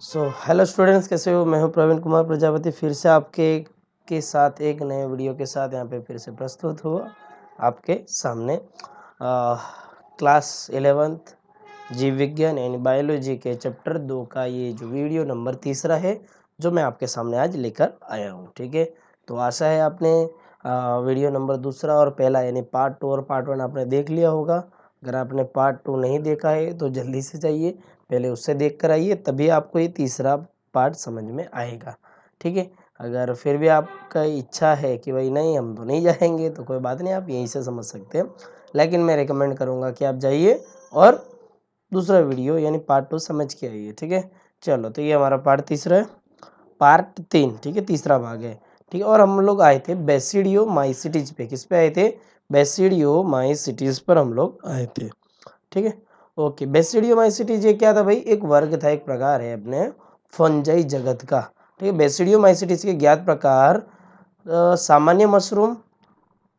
Hello students, कैसे हो? मैं हूं प्रवीण कुमार प्रजापति, फिर से आपके के साथ एक नए वीडियो के साथ यहाँ पे फिर से प्रस्तुत हुआ आपके सामने। क्लास 11th जीव विज्ञान यानी बायोलॉजी के चैप्टर 2 का ये जो वीडियो नंबर तीसरा है जो मैं आपके सामने आज लेकर आया हूँ। ठीक है, तो आशा है आपने वीडियो नंबर दूसरा और पहला यानी पार्ट 2 और पार्ट 1 आपने देख लिया होगा। अगर आपने पार्ट 2 नहीं देखा है तो जल्दी से जाइए, पहले उससे देख कर आइए, तभी आपको ये तीसरा पार्ट समझ में आएगा। ठीक है, अगर फिर भी आपका इच्छा है कि भाई नहीं हम तो नहीं जाएंगे तो कोई बात नहीं, आप यहीं से समझ सकते हैं, लेकिन मैं रिकमेंड करूँगा कि आप जाइए और दूसरा वीडियो यानी पार्ट 2 समझ के आइए। ठीक है, चलो तो ये हमारा पार्ट तीसरा है, पार्ट 3। ठीक है, तीसरा भाग है। ठीक है, और हम लोग आए थे बेसिडियोमाइसीटीज पे। किस पे आए थे? बेसिडियोमाइसीटीज पर हम लोग आए थे। ठीक है, ओके। बेसिडियोमाइसीटीज ये क्या था भाई? एक वर्ग था, एक प्रकार है अपने फंजाई जगत का। ठीक है, बेसिडियोमाइसीटीज के ज्ञात प्रकार सामान्य मशरूम,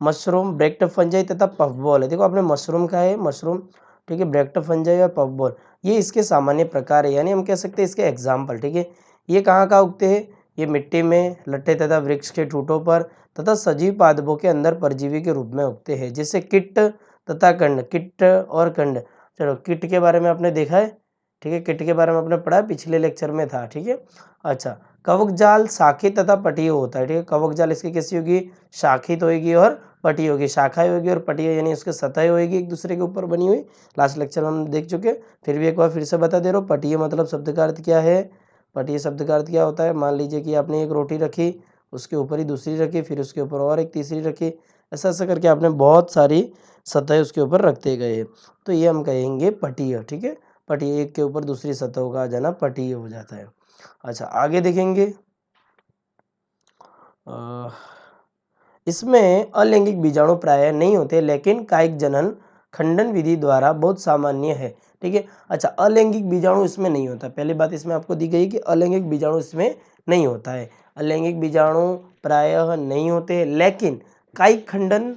मशरूम, ब्रेक्ट फंजाई तथा पफबॉल है। देखो आपने मशरूम का है, मशरूम। ठीक है, ब्रेक्ट फंजाई और पफबॉल ये इसके सामान्य प्रकार है, यानी हम कह सकते हैं इसके एग्जाम्पल। ठीक है, ये कहाँ कहाँ उगते हैं? ये मिट्टी में, लट्टे तथा वृक्ष के ठूठों पर तथा सजीव पादपों के अंदर परजीवी के रूप में उगते हैं, जैसे किट तथा कंड। किट और कंड, चलो किट के बारे में आपने देखा है। ठीक है, किट के बारे में आपने पढ़ा, पिछले लेक्चर में था। ठीक है, अच्छा। कवक जाल शाखित तथा पटीय होता है। ठीक है, कवक जाल इसकी कैसी होगी? शाखित होगी और पटी होगी। शाखाएं होगी और पटी यानी उसके सतह होगी एक दूसरे के ऊपर बनी हुई। लास्ट लेक्चर हम देख चुके, फिर भी एक बार फिर से बता दे रहा हूँ। पटीय मतलब शब्द का अर्थ क्या है? पटीय शब्द का अर्थ क्या होता है? मान लीजिए कि आपने एक रोटी रखी, उसके ऊपर ही दूसरी रखी, फिर उसके ऊपर और एक तीसरी रखी, ऐसा ऐसा करके आपने बहुत सारी सतह उसके ऊपर रखते गए, तो ये हम कहेंगे पटीय। ठीक है, पटीय, एक के ऊपर दूसरी सतहों का आ जाना पटीय हो जाता है। अच्छा, आगे देखेंगे। इसमें अलैंगिक बीजाणु प्रायः नहीं होते, लेकिन कायिक जनन खंडन विधि द्वारा बहुत सामान्य है। ठीक है, अच्छा, अलैंगिक बीजाणु इसमें नहीं होता। पहली बात इसमें आपको दी गई कि अलैंगिक बीजाणु इसमें नहीं होता है। अलैंगिक बीजाणु प्रायः नहीं होते, लेकिन कायिक खंडन,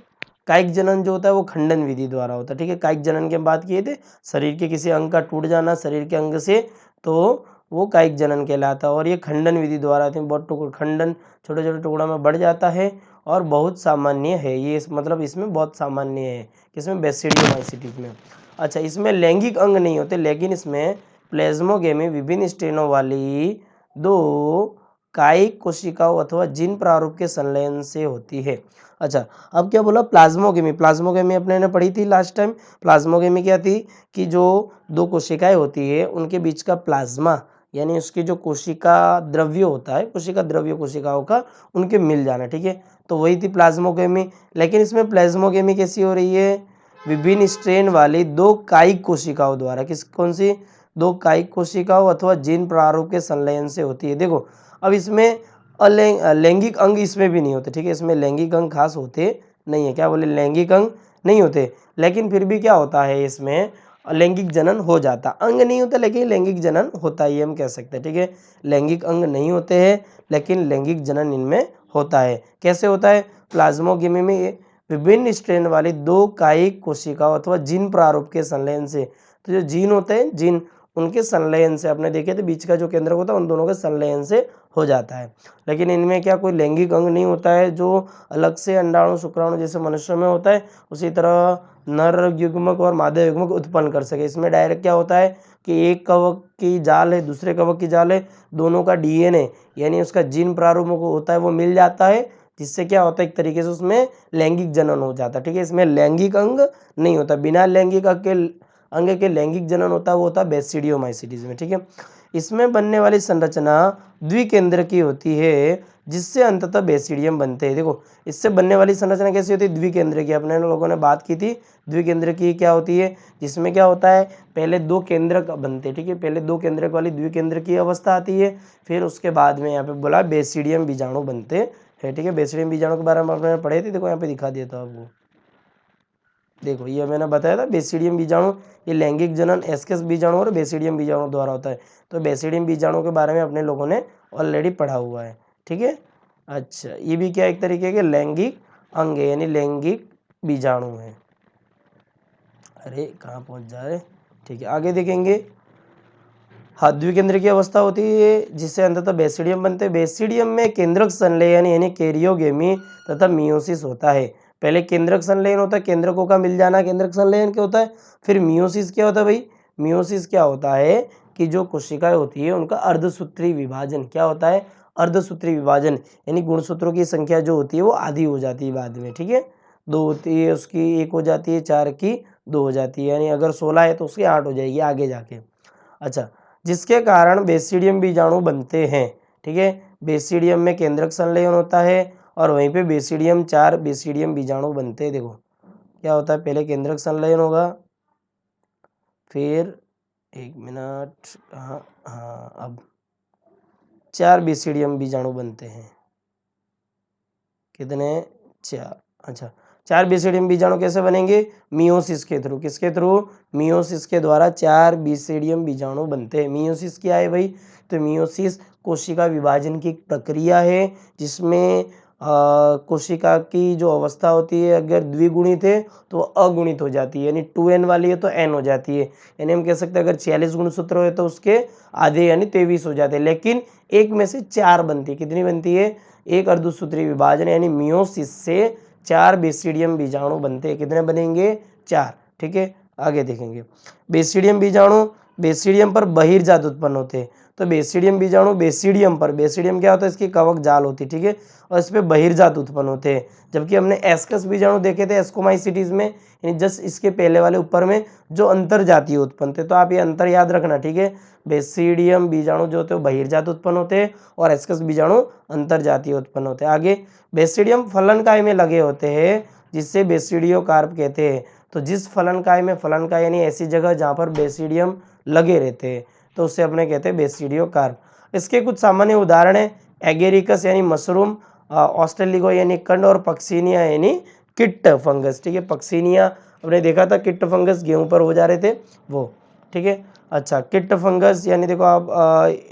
कायिक जनन जो होता है वो खंडन विधि द्वारा होता है। ठीक है, कायिक जनन की हम बात किए थे, शरीर के किसी अंग का टूट जाना शरीर के अंग से, तो वो कायिक जनन कहलाता है। और ये खंडन विधि द्वारा बहुत खंडन छोटे छोटे टुकड़ों में बढ़ जाता है और बहुत सामान्य है ये, मतलब इसमें बहुत सामान्य है, किसमें? बेसिडियोमाइसीटीज में। अच्छा, इसमें लैंगिक अंग नहीं होते, लेकिन इसमें प्लेज्मोगेमी विभिन्न स्टेनों वाली दो कायिक कोशिकाओं अथवा जिन प्रारूप के संलयन से होती है। अच्छा, अब क्या बोला? प्लाज्मोगेमी। प्लाज्मोगेमी अपने ने पढ़ी थी लास्ट टाइम। प्लाज्मोगेमी क्या थी कि जो दो कोशिकाएं होती है उनके बीच का प्लाज्मा यानी उसकी जो कोशिका द्रव्य होता है, कोशिका द्रव्य कोशिकाओं का, उनके मिल जाना। ठीक है, तो वही थी प्लाज्मोगेमी। लेकिन इसमें प्लाज्मोगेमी कैसी हो रही है? विभिन्न स्ट्रेन वाली दो कायिक कोशिकाओं द्वारा। कौन सी? दो कायिक कोशिकाओं अथवा जीन प्रारूप के संलयन से होती है। देखो अब इसमें लैंगिक अंग इसमें भी नहीं होते। ठीक है, इसमें लैंगिक अंग खास होते नहीं है। क्या बोले? लैंगिक अंग नहीं होते, लेकिन फिर भी क्या होता है इसमें? लैंगिक जनन हो जाता। अंग नहीं होता लेकिन लैंगिक जनन होता है, ये हम कह सकते हैं। ठीक है, लैंगिक अंग नहीं होते हैं लेकिन लैंगिक जनन इनमें होता है। कैसे होता है? प्लाज्मोगेमी में विभिन्न स्ट्रेन वाली दो कायिक कोशिकाओं अथवा जीन प्रारूप के संलयन से, तो जो जीन होते हैं, जीन, उनके संलयन से, आपने देखे थे बीच का जो केंद्रक होता है उन दोनों के संलयन से हो जाता है। लेकिन इनमें क्या कोई लैंगिक अंग नहीं होता है जो अलग से अंडाणु शुक्राणु जैसे मनुष्य में होता है, उसी तरह नर युग्मक और मादा युग्मक उत्पन्न कर सके। इसमें डायरेक्ट क्या होता है कि एक कवक की जाल है, दूसरे कवक की जाल है, दोनों का डीएनए यानी उसका जीन प्रारूप होता है वो मिल जाता है, जिससे क्या होता है एक तरीके से उसमें लैंगिक जनन हो जाता है। ठीक है, इसमें लैंगिक अंग नहीं होता। बिना लैंगिक अंग के लैंगिक जनन होता है वो होता है बेसिडियोमाइसीटीज में। ठीक है, इसमें बनने वाली संरचना द्विकेंद्र की होती है, जिससे अंततः बेसिडियम बनते हैं। देखो इससे बनने वाली संरचना कैसी होती है? द्विकेंद्र की। अपने लोगों ने बात की थी द्विकेंद्र की क्या होती है, जिसमें क्या होता है पहले दो केंद्रक बनते हैं। ठीक है, पहले दो केंद्रक वाली द्विकेंद्र की अवस्था आती है, फिर उसके बाद में यहाँ पे बोला बेसिडियम बीजाणु बनते हैं। ठीक है, बेसिडियम बीजाणु के बारे में आपने पढ़े थे, देखो यहाँ पे दिखा दिया था आपको। देखो ये मैंने बताया था बेसिडियम बीजाणु, ये लैंगिक जनन एस्केस बीजाणु और बेसिडियम बीजाणु द्वारा होता है। तो बेसिडियम बीजाणु के बारे में अपने लोगों ने ऑलरेडी पढ़ा हुआ है। ठीक है, अच्छा, ये भी क्या एक तरीके के लैंगिक अंग है यानी लैंगिक बीजाणु है। अरे कहाँ पहुंच जा रहे? ठीक है, आगे देखेंगे। हाँ, द्विकेंद्रकीय अवस्था होती है जिससे अंततः बेसिडियम बनते हैं। बेसिडियम में केंद्रक संलयन यानी कैरियोगेमी तथा मियोसिस होता है। पहले केंद्रक संलयन होता है, केंद्रकों का मिल जाना केंद्रक संलयन क्या होता है। फिर मियोसिस क्या होता है भाई, मियोसिस क्या होता है कि जो कोशिकाएं होती है उनका अर्धसूत्री विभाजन। क्या होता है, अर्धसूत्री विभाजन, यानी गुणसूत्रों की संख्या जो होती है वो आधी हो जाती है बाद में, ठीक है। 2 होती है उसकी 1 हो जाती है, 4 की 2 हो जाती है, यानी अगर 16 है तो उसकी 8 हो जाएगी आगे जाके। अच्छा, जिसके कारण बेसिडियम बीजाणु बनते हैं, ठीक है। बेसिडियम में केंद्रक संलयन होता है और वहीं पे बेसिडियम 4 बेसिडियम बीजाणु बनते हैं। देखो क्या होता है, पहले केंद्रक संलयन होगा, फिर 1 मिनट, हाँ हाँ, अब 4 बेसिडियम बीजाणु बनते हैं। कितने, 4। अच्छा, 4 बेसिडियम बीजाणु कैसे बनेंगे, मियोसिस के थ्रू। किसके थ्रू, मियोसिस के द्वारा 4 बेसिडियम बीजाणु बनते हैं। मियोसिस क्या है भाई, तो मियोसिस कोशिका विभाजन की एक प्रक्रिया है जिसमें कोशिका की जो अवस्था होती है अगर द्विगुणित है तो अगुणित हो जाती है, यानी 2n वाली है तो n हो जाती है। यानी हम कह सकते हैं अगर 46 गुणसूत्र है तो उसके आधे यानी 23 हो जाते हैं, लेकिन एक में से 4 बनती है। कितनी बनती है, एक अर्धसूत्री विभाजन यानी मियोसिस से 4 बेसिडियम बीजाणु बनते हैं। कितने बनेंगे, 4, ठीक है। आगे देखेंगे, बेसिडियम बीजाणु बेसिडियम पर बहिर्जात उत्पन्न होते हैं। तो बेसिडियम बीजाणु बेसिडियम पर, बेसिडियम क्या होता है, इसकी कवक जाल होती है, ठीक है, और इस पे बहिर्जात उत्पन्न होते हैं। जबकि हमने एस्कस बीजाणु देखे थे एस्कोमाइसिटीज में, यानी जस्ट इसके पहले वाले ऊपर में जो अंतर जातीय उत्पन्न थे। तो आप ये अंतर याद रखना, ठीक है। बेसिडियम बीजाणु जो होते हैं बहिर्जात उत्पन्न होते हैं और एस्कस बीजाणु अंतर जातीय उत्पन्न होते हैं। आगे, बेसिडियम फलनकाय में लगे होते हैं जिससे बेसिडियोकार्प कहते हैं। तो जिस फलनकाय में, फलनकाय यानी ऐसी जगह जहाँ पर बेसिडियम लगे रहते हैं, तो उससे अपने कहते हैं बेसिडियोकार्प। इसके कुछ सामान्य उदाहरण है, एगेरिकस यानी मशरूम, ऑस्ट्रेलिगो यानी कंड, और पक्सिनिया यानी किट फंगस, ठीक है। पक्सिनिया हमने देखा था, किट फंगस गेहूं पर हो जा रहे थे वो, ठीक है। अच्छा, किट फंगस यानी देखो आप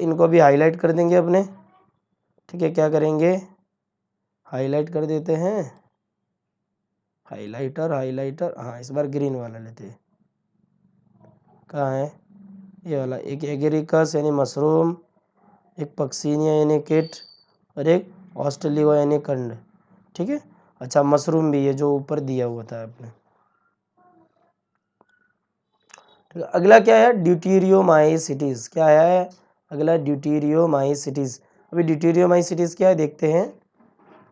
इनको भी हाईलाइट कर देंगे अपने, ठीक है। क्या करेंगे, हाईलाइट कर देते हैं, हाईलाइटर, हाईलाइटर, हाँ इस बार ग्रीन वाला लेते हैं। कहाँ है, ये वाला। एक एगेरिकस यानी मशरूम, एक पक्सिनिया यानी किट, और एक ऑस्ट्रेलिगो यानी कंड, ठीक है। अच्छा, मशरूम भी है जो ऊपर दिया हुआ था आपने। ठीक है, अगला क्या है, ड्यूटीरियोमाइसिटीज। क्या है अगला, ड्यूटीरियोमाइसिटीज। अभी ड्यूटीरियोमाइसिटीज क्या है देखते हैं,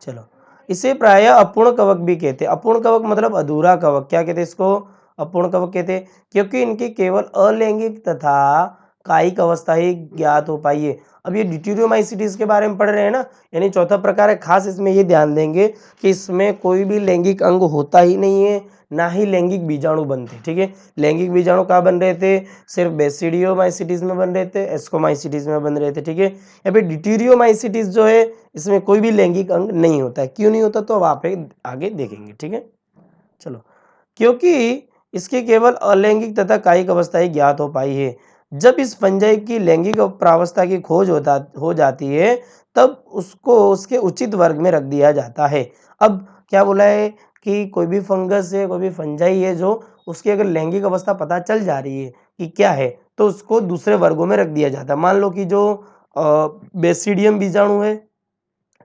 चलो। इसे प्राय अपूर्ण कवक भी कहते हैं। अपूर्ण कवक मतलब अधूरा कवक। क्या कहते हैं इसको, अपूर्ण कवक कहते हैं, क्योंकि इनकी केवल अलैंगिक तथा कायिक अवस्था ही ज्ञात हो पाई है। अब ये ड्यूटीरियोमाइसिटीज के बारे में पढ़ रहे हैं ना, यानी चौथा प्रकार है। खास इसमें ये ध्यान देंगे कि इसमें कोई भी लैंगिक अंग होता ही नहीं है, ना ही लैंगिक बीजाणु बनते, ठीक है। लैंगिक बीजाणु कहाँ बन रहे थे, सिर्फ बेसिडियोमाइसिटीज में बन रहे थे, एस्कोमाइसिटीज में बन रहे थे, ठीक है। या फिर ड्यूटीरियोमाइसिटीज जो है इसमें कोई भी लैंगिक अंग नहीं होता है। क्यों नहीं होता, तो अब आप आगे देखेंगे, ठीक है। चलो, क्योंकि इसके केवल अलैंगिक तथा कायिक अवस्था ही ज्ञात हो पाई है। जब इस फंजाई की लैंगिक प्रावस्था की खोज हो जाती है तब उसको उसके उचित वर्ग में रख दिया जाता है। अब क्या बोला है कि कोई भी फंगस है, कोई भी फंजाई है, जो उसकी अगर लैंगिक अवस्था पता चल जा रही है कि क्या है, तो उसको दूसरे वर्गों में रख दिया जाता है। मान लो कि जो बेसिडियम बीजाणु है,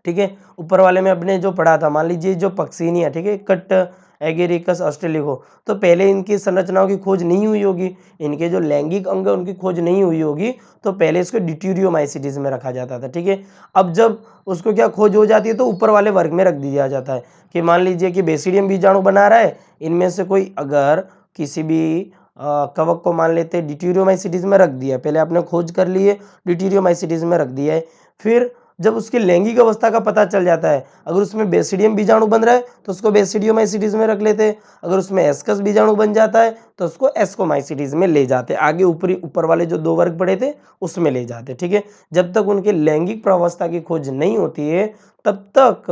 ठीक है, ऊपर वाले में अपने जो पढ़ा था, मान लीजिए जो पक्सिनिया, ठीक है, कट एगेरिकस ऑस्ट्रेलिगो, तो पहले इनकी संरचनाओं की खोज नहीं हुई होगी, इनके जो लैंगिक अंग है उनकी खोज नहीं हुई होगी, तो पहले इसको ड्यूटीरियोमाइसिटीज में रखा जाता था, ठीक है। अब जब उसको क्या खोज हो जाती है तो ऊपर वाले वर्ग में रख दिया जाता है कि मान लीजिए कि बेसिडियम बीजाणु बना रहा है, इनमें से कोई अगर किसी भी कवक को मान लेते हैं ड्यूटीरियोमाइसिटीज में रख दिया, पहले आपने खोज कर ली है, ड्यूटीरियोमाइसिटीज में रख दिया है। फिर जब उसकी लैंगिक अवस्था का पता चल जाता है, अगर उसमें बेसिडियम बीजाणु बन रहा है तो उसको बेसिडियोमाइसिटीज में रख लेते हैं, अगर उसमें एस्कस बीजाणु बन जाता है तो उसको एस्कोमाइसिटीज में ले जाते, आगे ऊपर वाले जो 2 वर्ग पड़े थे उसमें ले जाते, ठीक है। जब तक उनके लैंगिक प्रावस्था की खोज नहीं होती है तब तक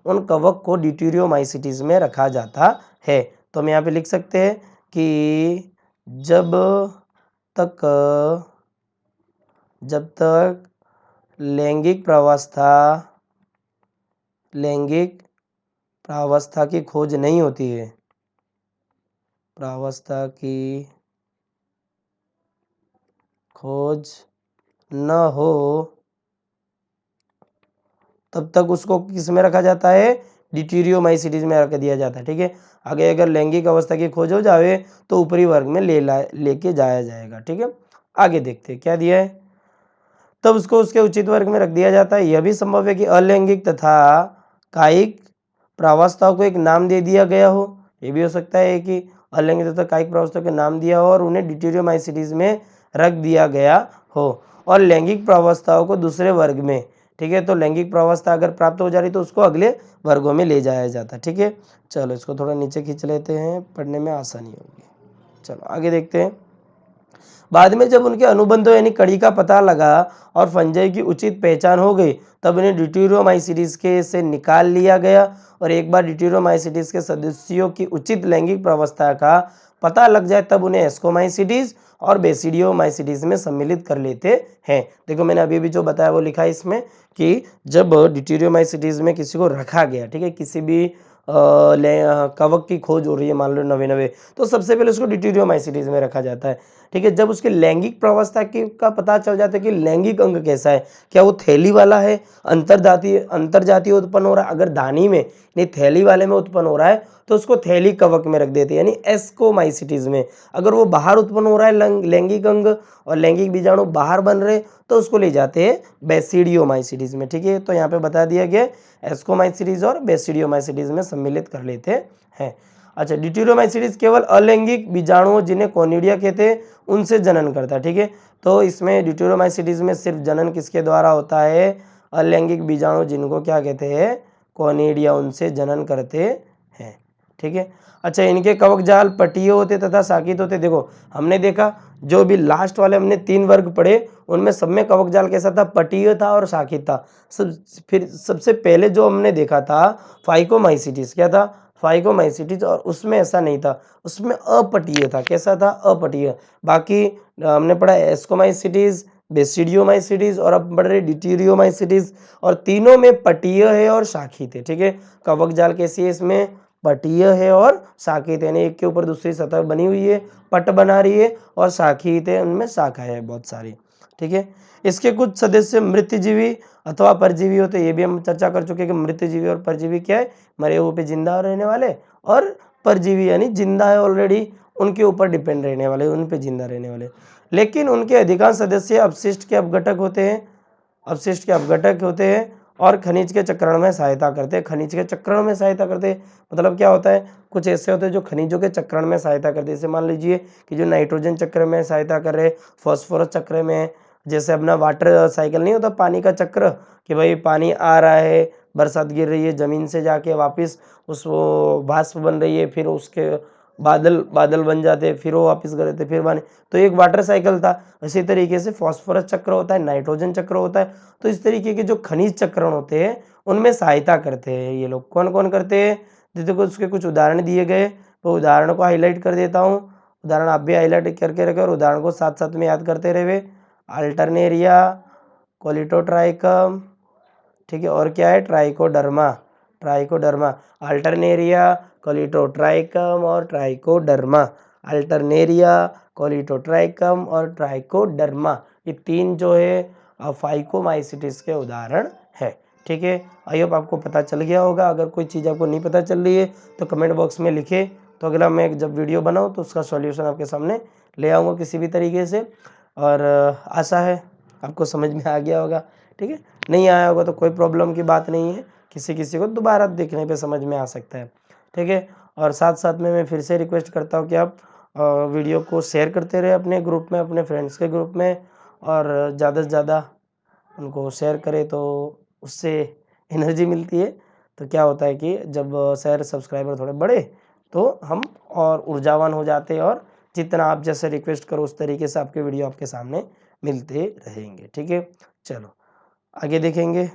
उन कवक को ड्यूटीरियोमाइसिटीज में रखा जाता है। तो हम यहाँ पे लिख सकते हैं कि तक जब तक लैंगिक प्रावस्था की खोज नहीं होती है, प्रावस्था की खोज न हो तब तक उसको किस में रखा जाता है, डिट्यूरियोमाइसीटीज में रख दिया जाता है। ठीक है, आगे अगर लैंगिक अवस्था की खोज हो जाए तो ऊपरी वर्ग में लेके जाया जाएगा। ठीक है, आगे देखते हैं क्या दिया है। तब उसको उसके उचित वर्ग में रख दिया जाता है। यह भी संभव है कि अलैंगिक तथा कायिक प्रावस्थाओं को एक नाम दे दिया गया हो। ये भी हो सकता है कि अलैंगिक तथा कायिक प्रावस्थाओं के नाम दिया हो और उन्हें डिट्यूरियोमाइसीटीज में रख दिया गया हो, और लैंगिक प्रावस्थाओं को दूसरे वर्ग में। ठीक है, तो लैंगिक प्रावस्था अगर प्राप्त हो जा रही तो उसको अगले वर्गों में ले जाया जाता। ठीक है, चलो इसको थोड़ा नीचे खींच लेते हैं, पढ़ने में आसानी होगी। चलो आगे देखते हैं। बाद में जब उनके अनुबंधों यानी कड़ी का पता लगा और फंजाई की उचित पहचान हो गई, तब उन्हें ड्यूटेरोमाइसीटीज के से निकाल लिया गया, और एक बार ड्यूटेरोमाइसीटीज के सदस्यों की उचित लैंगिक प्रावस्था का पता लग जाए तब उन्हें एस्कोमाइसीटीज और बेसिडियोमाइसीटीज में सम्मिलित कर लेते हैं। देखो मैंने अभी भी जो बताया वो लिखा है इसमें कि जब ड्यूटेरोमाइसीटीज में किसी को रखा गया, ठीक है, किसी भी कवक की खोज हो रही है मान लो नवे नवे, तो सबसे पहले उसको ड्यूटेरोमाइसीटीज में रखा जाता है। ठीक है, जब उसके लैंगिक प्रावस्था की का पता चल जाता है कि लैंगिक अंग कैसा है, क्या वो थैली वाला है, अंतरजातीय उत्पन्न हो रहा है, अगर दानी में नहीं थैली वाले में उत्पन्न हो रहा है तो उसको थैली कवक में रख देते हैं यानी एस्कोमाइसीटीज में। अगर वो बाहर उत्पन्न हो रहा है लैंगिक अंग और लैंगिक बीजाणु बाहर बन रहे तो उसको ले जाते हैं बेसिडियोमाइसीटीज में। ठीक है, तो यहाँ पे बता दिया गया एस्कोमाइसीटीज और बेसिडियोमाइसीटीज में सम्मिलित कर लेते हैं। अच्छा, ड्यूटेरोमाइसीटीज केवल अलैंगिक बीजाणुओं जिन्हें कोनिडिया कहते हैं उनसे जनन करता है। ठीक है, तो इसमें ड्यूटेरोमाइसीटीज में सिर्फ जनन किसके द्वारा होता है, अलैंगिक बीजाणु जिनको क्या कहते हैं, कोनिडिया, उनसे जनन करते हैं। ठीक है, अच्छा, इनके कवक जाल पटीय होते तथा शाखित होते। देखो हमने देखा जो भी लास्ट वाले हमने 3 वर्ग पढ़े उनमें सब में कवक जाल कैसा था, पटीय था और शाखित था। फिर सबसे पहले जो हमने देखा था फाइकोमाइसीटीज, क्या था, फाइकोमाइसीटीज, और उसमें ऐसा नहीं था, उसमें अपटीय था। कैसा था, अपटीय। बाकी हमने पढ़ा एस्कोमाइसीटीज, बेसिडियोमाइसीटीज और अब बढ़ रहे ड्यूटेरियोमाइसीटीज, और तीनों में पटीय है और शाखित है। ठीक है, कवक जाल कैसी है, इसमें पटीय है और शाखित है, यानी एक के ऊपर दूसरी सतह बनी हुई है, पट बना रही है, और शाखित है, उनमें शाखा है बहुत सारी। ठीक है, इसके कुछ सदस्य मृतजीवी अथवा परजीवी होते हैं। ये भी हम चर्चा कर चुके हैं कि मृतजीवी और परजीवी क्या है, मरे हुए पे जिंदा रहने वाले, और परजीवी यानी जिंदा है ऑलरेडी, उनके ऊपर डिपेंड रहने वाले, उन पे जिंदा रहने वाले। लेकिन उनके अधिकांश सदस्य अपशिष्ट के अपघटक होते हैं, अपशिष्ट के अपघटक होते हैं और खनिज के चक्रण में सहायता करते हैं। खनिज के चक्रण में सहायता करते हैं मतलब क्या होता है, कुछ ऐसे होते हैं जो खनिजों के चक्रण में सहायता करते हैं। जैसे मान लीजिए कि जो नाइट्रोजन चक्र में सहायता कर रहे, फॉस्फोरस चक्र में, जैसे अपना वाटर साइकिल नहीं होता पानी का चक्र, कि भाई पानी आ रहा है, बरसात गिर रही है, जमीन से जाके वापस उस वो वाष्प बन रही है, फिर उसके बादल बन जाते, फिर वो वापस कर देते, फिर पानी, तो एक वाटर साइकिल था। इसी तरीके से फॉस्फोरस चक्र होता है, नाइट्रोजन चक्र होता है। तो इस तरीके के जो खनिज चक्रण होते हैं उनमें सहायता करते हैं ये लोग। कौन कौन करते हैं, देखो उसके कुछ उदाहरण दिए गए, तो उदाहरण को हाईलाइट कर देता हूँ। उदाहरण आप भी हाईलाइट करके रखे और उदाहरण को साथ साथ में याद करते रहे। अल्टरनेरिया, कोलिटोट्राइकम, ठीक है, और क्या है, ट्राइकोडर्मा, ट्राइकोडर्मा, अल्टरनेरिया, कोलिटोट्राइकम और ट्राइकोडर्मा, अल्टरनेरिया, कोलिटोट्राइकम और ट्राइकोडर्मा, ये 3 जो है फाइकोमाइसीटीज के उदाहरण है। ठीक है, आई होप आपको पता चल गया होगा। अगर कोई चीज़ आपको नहीं पता चल रही है तो कमेंट बॉक्स में लिखे, तो अगला मैं जब वीडियो बनाऊँ तो उसका सॉल्यूशन आपके सामने ले आऊँगा किसी भी तरीके से। और आशा है आपको समझ में आ गया होगा। ठीक है, नहीं आया होगा तो कोई प्रॉब्लम की बात नहीं है, किसी किसी को दोबारा देखने पे समझ में आ सकता है। ठीक है, और साथ साथ में मैं फिर से रिक्वेस्ट करता हूँ कि आप वीडियो को शेयर करते रहे अपने ग्रुप में, अपने फ्रेंड्स के ग्रुप में, और ज़्यादा से ज़्यादा उनको शेयर करें तो उससे एनर्जी मिलती है। तो क्या होता है कि जब शेयर सब्सक्राइबर थोड़े बढ़े तो हम और ऊर्जावान हो जाते हैं, और जितना आप जैसे रिक्वेस्ट करो उस तरीके से आपके वीडियो आपके सामने मिलते रहेंगे। ठीक है, चलो आगे देखेंगे।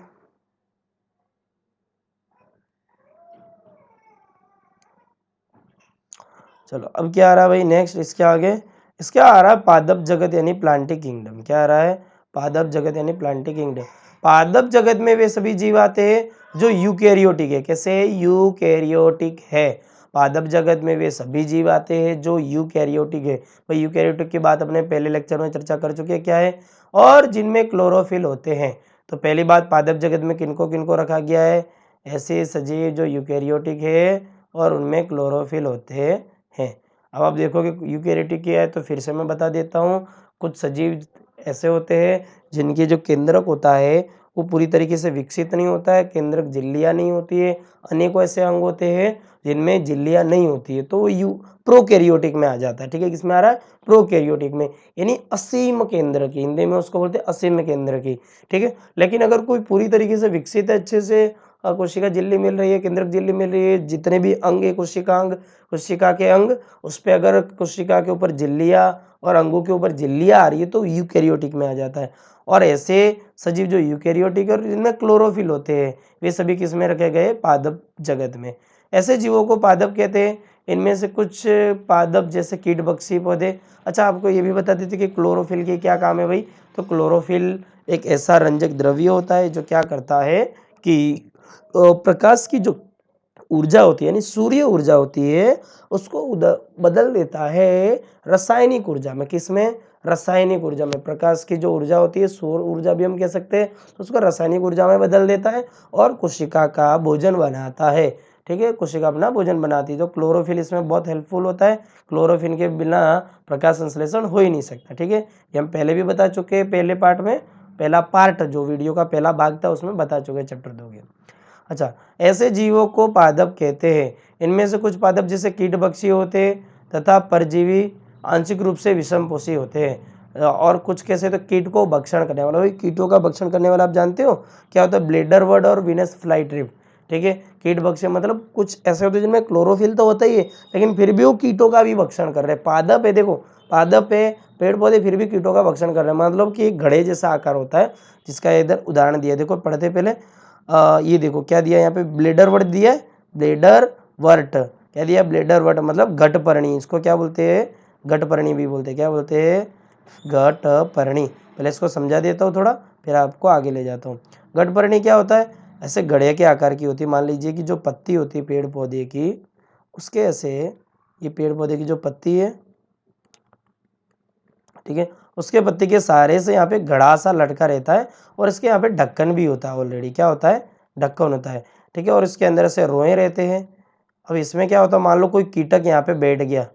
चलो अब क्या आ रहा है भाई नेक्स्ट, इसके आगे इसके आ रहा है पादप जगत यानी प्लांटिक किंगडम। क्या आ रहा है, पादप जगत यानी प्लांटिक किंगडम। पादप जगत में वे सभी जीव आते हैं जो यूकैरियोटिक है। कैसे, यूकैरियोटिक है। पादप जगत में वे सभी जीव आते हैं जो यूकैरियोटिक है। भाई यूकैरियोटिक की बात अपने पहले लेक्चर में चर्चा कर चुके हैं क्या है, और जिनमें क्लोरोफिल होते हैं। तो पहली बात पादप जगत में किनको किनको रखा गया है, ऐसे सजीव जो यूकैरियोटिक है और उनमें क्लोरोफिल होते हैं। अब आप देखोगे यूकैरियोटिक क्या है, तो फिर से मैं बता देता हूँ। कुछ सजीव ऐसे होते हैं जिनके जो केंद्रक होता है वो पूरी तरीके से विकसित नहीं होता है, केंद्रक झिल्लियाँ नहीं होती है। अनेकों ऐसे अंग होते हैं जिनमें झिल्लियाँ नहीं होती है, तो वो प्रोकैरियोटिक में आ जाता है। ठीक है, किसमें आ रहा है, प्रोकैरियोटिक में, यानी असीम केंद्र की, हिंदी में उसको बोलते हैं असीम केंद्र की। ठीक है, लेकिन अगर कोई पूरी तरीके से विकसित है, अच्छे से कोशिका झिल्ली मिल रही है, केंद्रक झिल्ली मिल रही है, जितने भी अंग है कोशिका के अंग, उस पर अगर कोशिका के ऊपर झिल्लियाँ और अंगों के ऊपर झिल्लियाँ आ रही है तो यूकैरियोटिक में आ जाता है। और ऐसे सजीव जो यूकैरियोटिक और जिनमें क्लोरोफिल होते हैं वे सभी किस में रखे गए, पादप जगत में। ऐसे जीवों को पादप कहते हैं। इनमें से कुछ पादप जैसे कीटभक्षी पौधे। अच्छा, आपको ये भी बता देते कि क्लोरोफिल के क्या काम है भाई। तो क्लोरोफिल एक ऐसा रंजक द्रव्य होता है जो क्या करता है कि प्रकाश की जो ऊर्जा होती है, यानी सूर्य ऊर्जा होती है, उसको बदल देता है रासायनिक ऊर्जा में। किसमें, रासायनिक ऊर्जा में। प्रकाश की जो ऊर्जा होती है, सौर ऊर्जा भी हम कह सकते हैं, तो उसको रासायनिक ऊर्जा में बदल देता है और कोशिका का भोजन बनाता है। ठीक है, कोशिका अपना भोजन बनाती है। तो क्लोरोफिल इसमें बहुत हेल्पफुल होता है। क्लोरोफिल के बिना प्रकाश संश्लेषण हो ही नहीं सकता। ठीक है, ये हम पहले भी बता चुके हैं, पहले पार्ट में, पहला पार्ट जो वीडियो का पहला भाग था उसमें बता चुके हैं, चैप्टर 2 के। अच्छा, ऐसे जीवों को पादप कहते हैं। इनमें से कुछ पादप जैसे कीटभक्षी होते हैं तथा परजीवी आंशिक रूप से विषमपोषी होते हैं। और कुछ कैसे, तो कीट को भक्षण करने वाला। भाई कीटों का भक्षण करने वाला आप जानते हो क्या होता है, ब्लेडर वर्ड और विनस फ्लाईट्रिप। ठीक है, कीट भक्षण मतलब कुछ ऐसे होते हैं जिनमें क्लोरोफिल तो होता ही है, लेकिन फिर भी वो कीटों का भी भक्षण कर रहे हैं। पादप है, देखो पादप है, पेड़ पौधे, फिर भी कीटों का भक्षण कर रहे हैं। मतलब कि एक घड़े जैसा आकार होता है, जिसका इधर उदाहरण दिया, देखो पढ़ते पहले। ये देखो क्या दिया यहाँ पे, ब्लेडर वर्ट दिया है, ब्लेडर वर्ट क्या दिया, ब्लेडर वर्ट मतलब घटपर्णी। इसको क्या बोलते हैं, घटपर्णी भी बोलते हैं। क्या बोलते हैं, घटपर्णी। पहले इसको समझा देता हूँ थोड़ा, फिर आपको आगे ले जाता हूँ। घटपर्णी क्या होता है, ऐसे घड़े के आकार की होती है। मान लीजिए कि जो पत्ती होती है पेड़ पौधे की, उसके ऐसे, ये पेड़ पौधे की जो पत्ती है, ठीक है, उसके पत्ती के सहारे से यहाँ पे घड़ा सा लटका रहता है, और इसके यहाँ पे ढक्कन भी होता है ऑलरेडी। क्या होता है, ढक्कन होता है। ठीक है, और इसके अंदर से रोए रहते हैं। अब इसमें क्या होता है, मान लो कोई कीटक यहाँ पे बैठ गया,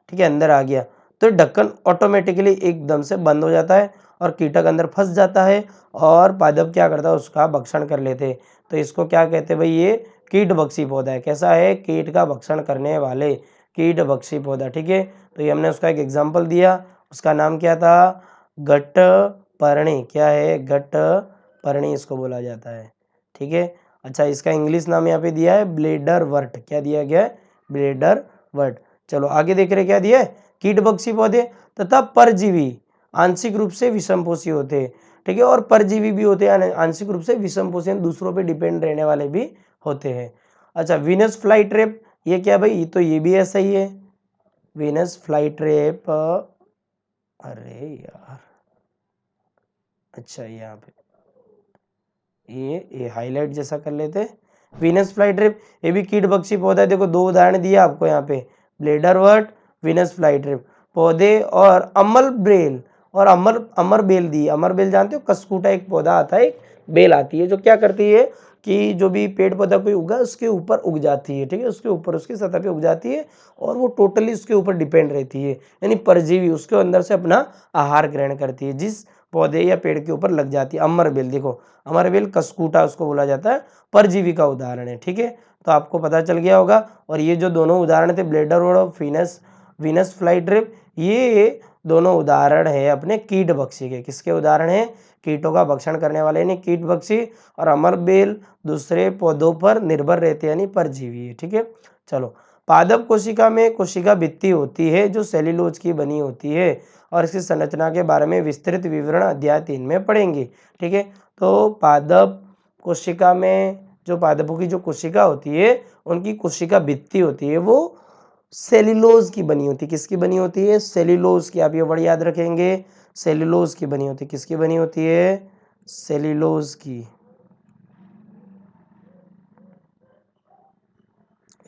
ठीक है, अंदर आ गया, तो ढक्कन ऑटोमेटिकली एकदम से बंद हो जाता है और कीटक अंदर फंस जाता है, और पादप क्या करता है, उसका भक्षण कर लेते हैं। तो इसको क्या कहते हैं भाई, ये कीटभक्षी पौधा है। कैसा है, कीट का भक्षण करने वाले, कीटभक्षी पौधा। ठीक है, तो ये हमने उसका एक एग्जाम्पल दिया, उसका नाम क्या था, घटपर्णी। क्या है, घटपर्णी इसको बोला जाता है। ठीक है, अच्छा, इसका इंग्लिश नाम यहाँ पे दिया है ब्लेडर वर्ट। क्या दिया गया है, ब्लेडर वर्ट। चलो आगे देख रहे क्या दिया है, कीटभक्षी पौधे तथा परजीवी आंशिक रूप से विषमपोषी होते हैं। ठीक है, और परजीवी भी होते हैं, आंशिक रूप से विषमपोषी, दूसरों पे डिपेंड रहने वाले भी होते हैं। अच्छा, वीनस फ्लाई ट्रैप, ये क्या भाई, तो ये भी ऐसा ही है, वीनस फ्लाई ट्रैप। अरे यार, अच्छा यहाँ पे ये हाईलाइट जैसा कर लेते, वीनस फ्लाई ट्रिप, ये भी कीटभक्षी पौधा है। देखो दो उदाहरण दिया आपको यहाँ पे, ब्लेडर वर्ट, वीनस फ्लाई ट्रिप पौधे, और अमर बेल, और अमर बेल दी। अमर बेल जानते हो, कस्कूटा एक पौधा आता है, एक बेल आती है जो क्या करती है कि जो भी पेड़ पौधा कोई उगा उसके ऊपर उग जाती है। ठीक है, उसके ऊपर उसकी सतह पे उग जाती है, और वो टोटली उसके ऊपर डिपेंड रहती है, यानी परजीवी उसके अंदर से अपना आहार ग्रहण करती है, जिस पौधे या पेड़ के ऊपर लग जाती है। अमर बेल, देखो अमर बेल कस्कूटा उसको बोला जाता है, परजीवी का उदाहरण है। ठीक है, तो आपको पता चल गया होगा। और ये जो दोनों उदाहरण थे, ब्लेडर वर्ड और वीनस फ्लाई ट्रिप, ये दोनों उदाहरण है अपने कीटभक्षी के। किसके उदाहरण है, कीटों का भक्षण करने वाले यानी कीटभक्षी, और अमर बेल दूसरे पौधों पर निर्भर रहते यानी परजीवी है। ठीक है, चलो, पादप कोशिका में कोशिका भित्ति होती है जो सेल्यूलोज की बनी होती है, और इसकी संरचना के बारे में विस्तृत विवरण अध्याय 3 में पढ़ेंगे। ठीक है, तो पादप कोशिका में जो पादपों की जो कोशिका होती है, उनकी कोशिका भित्ति होती है, वो सेल्यूलोज की बनी होती है। किसकी बनी होती है, सेल्यूलोज की। आप ये वर्ड याद रखेंगे, सेल्यूलोज की बनी होती है। किसकी बनी होती है, सेल्यूलोज की।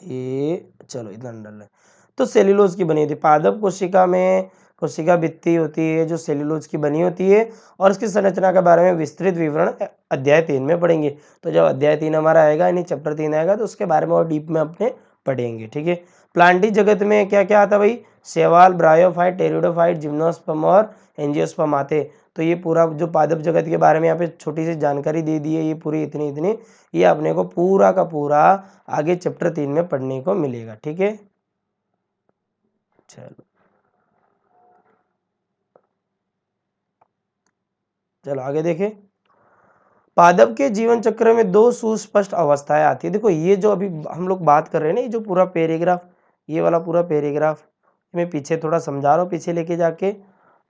ये चलो इतना डल है। तो सेल्यूलोज की बनी होती है पादप कोशिका में, कोशिका भित्ति होती है जो सेल्यूलोज की बनी होती है और उसकी संरचना के बारे में विस्तृत विवरण अध्याय 3 में पढ़ेंगे। तो जब अध्याय 3 हमारा आएगा यानी चैप्टर 3 आएगा तो उसके बारे में और डीप में अपने पढ़ेंगे। ठीक है, प्लांटी जगत में क्या क्या आता भाई, शैवाल, ब्रायोफाइट, टेरिडोफाइट, जिम्नोस्पर्म और एंजियोस्पर्म आते। तो ये पूरा जो पादप जगत के बारे में यहाँ पे छोटी सी जानकारी दे दी है, ये पूरी इतनी इतनी, ये अपने को पूरा का पूरा आगे चैप्टर 3 में पढ़ने को मिलेगा। ठीक है, चलो चलो आगे देखें। पादप के जीवन चक्र में दो सुस्पष्ट अवस्थाएं आती है। देखो ये जो अभी हम लोग बात कर रहे हैं ना, ये जो पूरा पैराग्राफ, ये वाला पूरा पैराग्राफ मैं पीछे थोड़ा समझा रहा हूँ, पीछे लेके जाके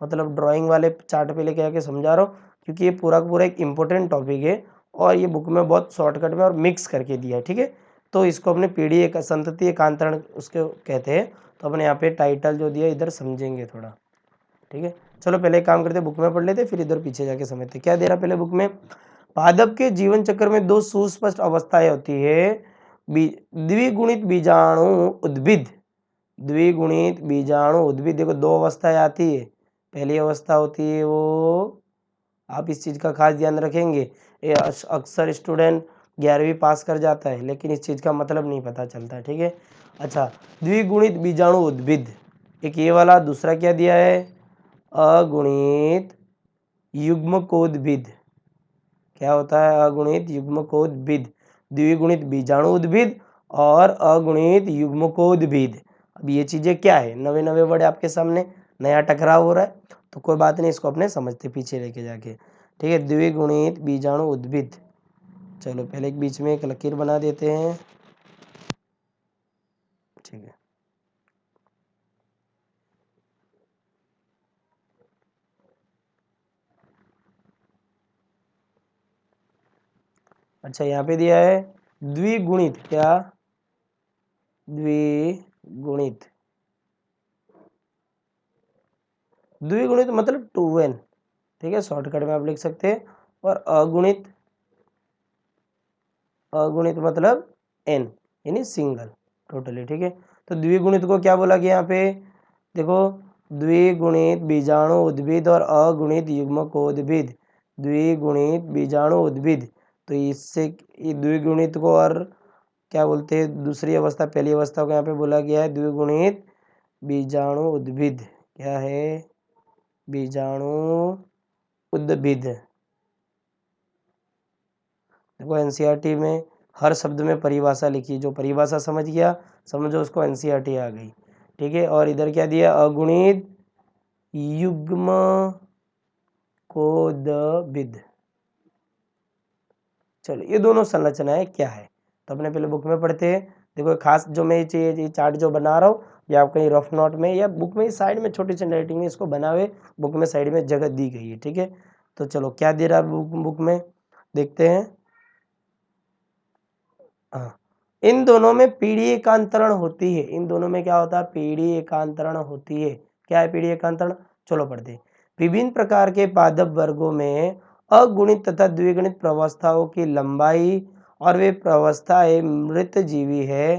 मतलब ड्राइंग वाले चार्ट पे लेके जाके समझा रहा हूँ, क्योंकि ये पूरा का पूरा एक इम्पोर्टेंट टॉपिक है और ये बुक में बहुत शॉर्टकट में और मिक्स करके दिया है। ठीक है, तो इसको अपने पीढ़ी एक संतति एकांतरण उसको कहते हैं। तो अपने यहाँ पे टाइटल जो दिया इधर समझेंगे थोड़ा। ठीक है, चलो पहले एक काम करते बुक में पढ़ लेते फिर इधर पीछे जाके समझते क्या दे रहा पहले बुक में। पादप के जीवन चक्र में दो सुस्पष्ट अवस्थाएं होती है, द्विगुणित बीजाणु उद्भिद, द्विगुणित बीजाणु उद्भिद। देखो दो अवस्थाएं आती है, पहली अवस्था होती है वो, आप इस चीज का खास ध्यान रखेंगे, ये अक्सर स्टूडेंट 11वीं पास कर जाता है लेकिन इस चीज का मतलब नहीं पता चलता। ठीक है, अच्छा, द्विगुणित बीजाणु उद्भिद एक ये वाला, दूसरा क्या दिया है, अगुणित युग्मकोद्भिद। क्या होता है अगुणित युग्मकोद्भिद, द्विगुणित बीजाणु उद्भिद और अगुणित युग्मकोद्भिद। अब ये चीजें क्या है, नवे नवे वर्ड आपके सामने, नया टकराव हो रहा है, तो कोई बात नहीं, इसको अपने समझते पीछे लेके जाके। ठीक है, द्विगुणित बीजाणु उद्भिद। चलो पहले एक बीच में एक लकीर बना देते हैं। ठीक है, अच्छा यहाँ पे दिया है द्विगुणित, क्या, द्विगुणित, द्विगुणित मतलब 2n। ठीक है, शॉर्टकट में आप लिख सकते हैं। और अगुणित, अगुणित मतलब n यानी सिंगल टोटली। ठीक है, तो द्विगुणित को क्या बोला गया यहाँ पे, देखो द्विगुणित बीजाणु उद्भिद और अगुणित युग्मकोद्भिद, द्विगुणित बीजाणु उद्भिद। तो इससे द्विगुणित को और क्या बोलते हैं, दूसरी अवस्था पहली अवस्था को यहाँ पे बोला गया है द्विगुणित बीजाणु उद्भिद। क्या है, बीजाणु उद्भिद। देखो एनसीईआरटी में हर शब्द में परिभाषा लिखी, जो परिभाषा समझ गया समझो उसको एनसीईआरटी आ गई। ठीक है, और इधर क्या दिया, अगुणित युग्म कोद्भिद। चलो ये दोनों संरचनाएं क्या है तो अपने पहले बुक में पढ़ते हैं। देखो खास जो मैं ये चार्ट जो बना रहा हूँ या आप कहीं रफ नोट में या बुक में साइड में छोटी सी राइटिंग में इसको बना हुए, बुक में साइड में जगह दी गई है। ठीक है, तो चलो क्या दे रहा है बुक में देखते हैं। हाँ, इन दोनों में पीढ़ी एकांतरण होती है, इन दोनों में क्या होता है, पीढ़ी एकांतरण होती है। क्या है पीढ़ी एकांतरण, चलो पढ़ते हैं। विभिन्न प्रकार के पादप वर्गों में अगुणित तथा द्विगुणित प्रवस्थाओं की लंबाई और वे प्रवस्थाएं मृत जीवी है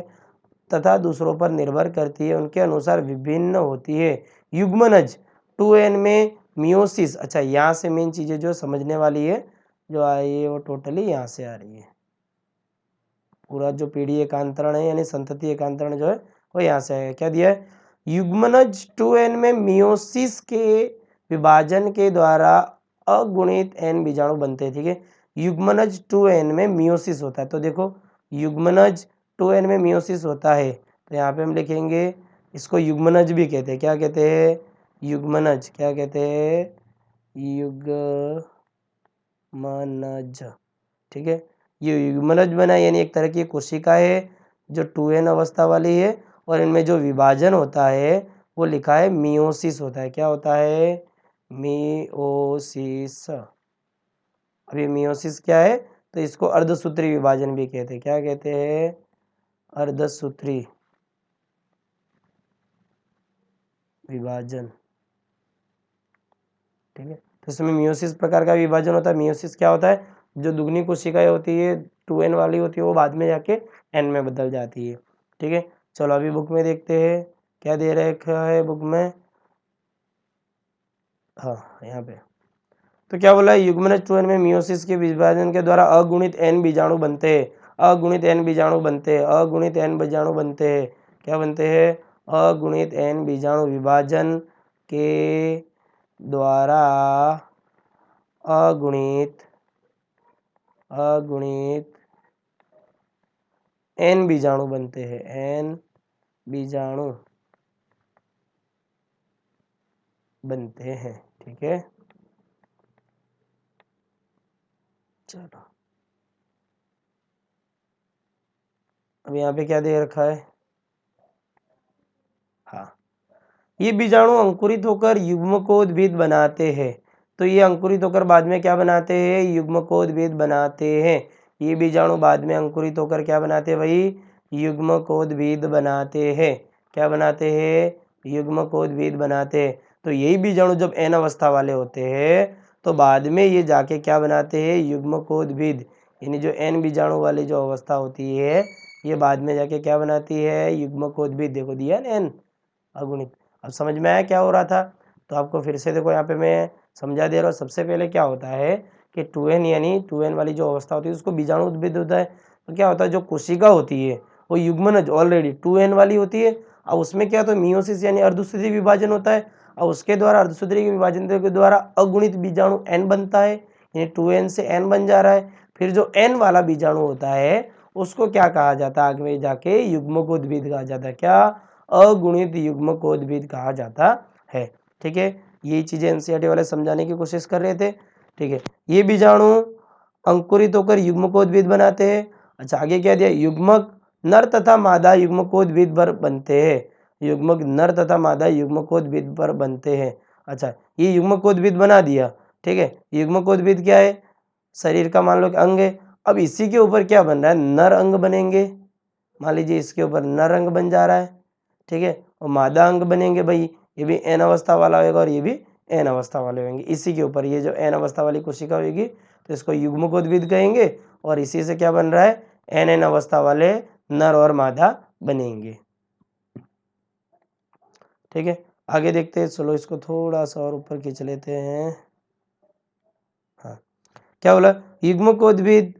तथा दूसरों पर निर्भर करती है, उनके अनुसार विभिन्न होती है। युग्मनज 2n में मियोसिस, अच्छा यहाँ से मेन चीजें जो समझने वाली है जो आई है वो टोटली यहाँ से आ रही है। पूरा जो पीढ़ी एकांतरण है यानी संतति एकांतरण जो है वो यहाँ से आएगा। क्या दिया है, युग्मनज 2n में मियोसिस के विभाजन के द्वारा अगुणित n बीजाणु बनते हैं। ठीक है, युग्मनज 2n में मियोसिस होता है, तो देखो युग्मनज 2n में मियोसिस होता है तो यहाँ पे हम लिखेंगे इसको युग्मनज भी कहते हैं। क्या कहते हैं, युग्मनज, क्या कहते हैं, युग्मनज। ठीक है, ये युग्मनज बना यानी एक तरह की कोशिका है जो 2n अवस्था वाली है और इनमें जो विभाजन होता है वो लिखा है मियोसिस होता है। क्या होता है, मियोसिस। अब ये मियोसिस क्या है, तो इसको अर्धसूत्री विभाजन भी कहते हैं। क्या कहते हैं, अर्धसूत्री विभाजन। ठीक है, तो इसमें मियोसिस प्रकार का विभाजन होता है। मियोसिस क्या होता है, जो दुगनी कोशिकाएं होती है 2n वाली होती है वो बाद में जाके n में बदल जाती है। ठीक है, चलो अभी बुक में देखते हैं क्या दे रखा है बुक में। हाँ यहाँ पे तो क्या बोला है, युग्मनज 2n में मियोसिस के विभाजन के द्वारा अगुणित n बीजाणु बनते हैं, अगुणित n बीजाणु बनते हैं, अगुणित n बीजाणु बनते हैं, क्या बनते हैं, अगुणित n बीजाणु विभाजन के द्वारा अगुणित अगुणित n बीजाणु बनते हैं, n बीजाणु बनते हैं। ठीक है, चलो अब यहाँ पे क्या दे रखा है, हाँ ये बीजाणु अंकुरित होकर युग्मकोद्भिद बनाते हैं। तो ये अंकुरित होकर बाद में क्या बनाते हैं, युग्मकोद्भिद बनाते हैं। ये बीजाणु बाद में अंकुरित होकर क्या बनाते हैं भाई, युग्मकोद्भिद बनाते हैं। क्या बनाते हैं, युग्मकोद्भिद बनाते हैं। तो यही बीजाणु जब n अवस्था वाले होते हैं तो बाद में ये जाके क्या बनाते हैं, युग्मकोद्भिद, यानी जो n बीजाणु वाली जो अवस्था होती है ये बाद में जाके क्या बनाती है, युग्मकोद्भिद। देखो दिया ना n अगुणित। अब समझ में आया क्या हो रहा था, तो आपको फिर से देखो यहाँ पे मैं समझा दे रहा हूँ। सबसे पहले क्या होता है कि 2n यानी 2n वाली जो अवस्था होती है उसको बीजाणु उद्भिद होता है। तो क्या होता है, जो कोशिका होती है वो युग्मनज ऑलरेडी 2n वाली होती है। अब उसमें क्या होता है, मियोसिस यानी अर्धसूत्रीय विभाजन होता है और उसके द्वारा अर्धसूत्रीय विभाजन के द्वारा अगुणित बीजाणु n बनता है, यानी 2n से n बन जा रहा है। फिर जो n वाला बीजाणु होता है उसको क्या कहा जाता है, आगे जाके युग्मकोद्भिद कहा जाता है। क्या, अगुणित युग्मकोद्भिद कहा जाता है। ठीक है, ये चीजें एनसीईआरटी वाले समझाने की कोशिश कर रहे थे। ठीक है, ये बीजाणु अंकुरित होकर युग्मकोद्भिद बनाते हैं। अच्छा आगे क्या दिया, युग्मक नर तथा मादा युग्मकोद्भिद पर बनते हैं, युग्मक नर तथा मादा युग्मकोद्भिद पर बनते हैं। अच्छा ये युग्मकोद्भिद बना दिया। ठीक है, युग्मकोद्भिद क्या है, शरीर का मान लो कि अंग है। अब इसी के ऊपर क्या बन रहा है, नर अंग बनेंगे। मान लीजिए इसके ऊपर नर अंग बन जा रहा है। ठीक है, और मादा अंग बनेंगे भाई, ये भी n अवस्था वाला होगा और ये भी n अवस्था वाले होंगे। इसी के ऊपर ये जो n अवस्था वाली कोशिका होगी तो इसको युग्मकोद्भिद कहेंगे और इसी से क्या बन रहा है, n अवस्था वाले नर और मादा बनेंगे। ठीक है, आगे देखते हैं। चलो इसको थोड़ा सा और ऊपर खींच लेते हैं। हाँ क्या बोला, युग्मकोद्भिद